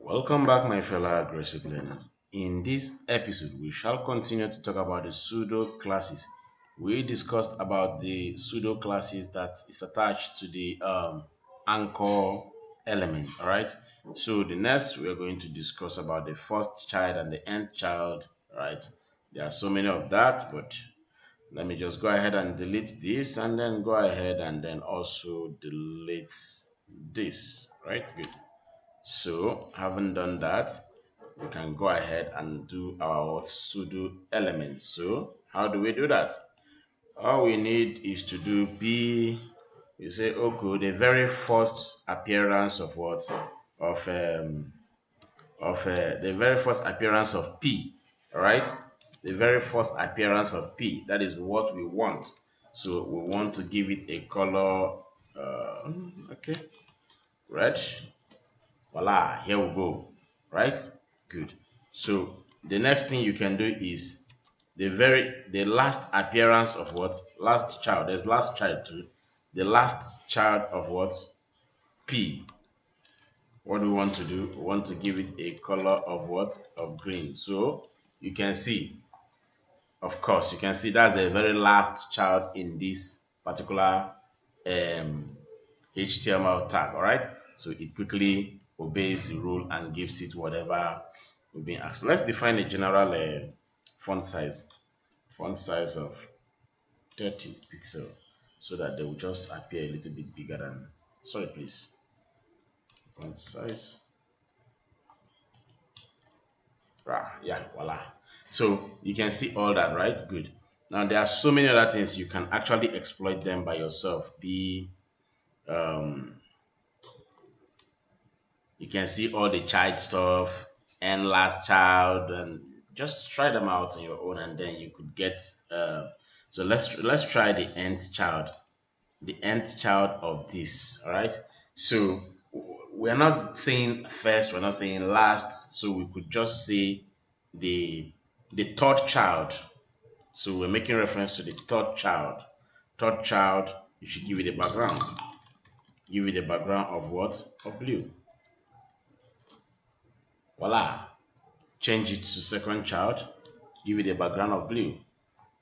Welcome back, my fellow aggressive learners. In this episode, we shall continue to talk about the pseudo classes. We discussed about the pseudo classes that is attached to the anchor element. All right. So the next we are going to discuss about the first child and the end child. All right. There are so many of that, but let me just go ahead and delete this, and then go ahead and then also delete this. Right. Good. So, having done that, we can go ahead and do our pseudo elements. So, how do we do that? All we need is to do B. We say, okay, the very first appearance of what? Of the very first appearance of P, all right? The very first appearance of P. That is what we want. So we want to give it a color. Okay, red. Voila, here we go. Right? Good. So the next thing you can do is the last appearance of what? Last child. There's last child too. The last child of what? P. What do we want to do? We want to give it a color of what? Of green. So you can see, of course, you can see that's the very last child in this particular um, HTML tag, all right? So it quickly obeys the rule and gives it whatever we've been asked. Let's define a general font size of 30 pixel so that they will just appear a little bit bigger than, sorry please, font size, yeah, voila. So you can see all that, right? Good. Now there are so many other things you can actually exploit them by yourself. You can see all the child stuff and last child, and just try them out on your own, and then you could get. So let's try the nth child, the nth child of this. All right. So we're not saying first, we're not saying last. So we could just say the the third child. So we're making reference to the third child. Third child, you should give it a background. Give it a background of what? Of blue. Voila. Change it to second child, give it a background of blue.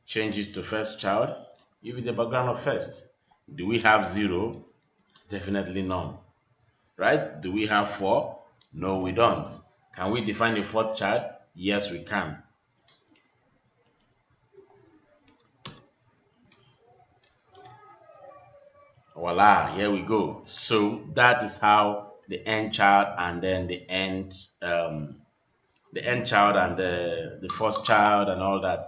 Change it to first child, give it a background of first. Do we have zero? Definitely none. Right? Do we have four? No, we don't. Can we define a fourth child? Yes, we can. Voila, here we go. So that is how the end child and then the end child and the first child and all that.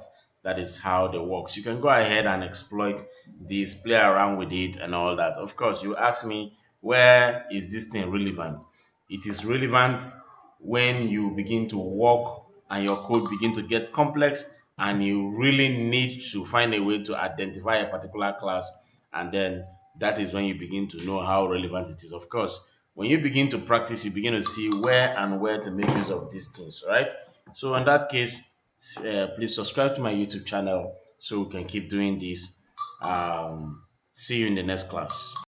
That is how they works. You can go ahead and exploit this, play around with it and all that. Of course, you ask me, where is this thing relevant? It is relevant when you begin to work and your code begin to get complex, and you really need to find a way to identify a particular class, and then that is when you begin to know how relevant it is. Of course, when you begin to practice, you begin to see where to make use of these things, right? So in that case, please subscribe to my YouTube channel so we can keep doing this. See you in the next class.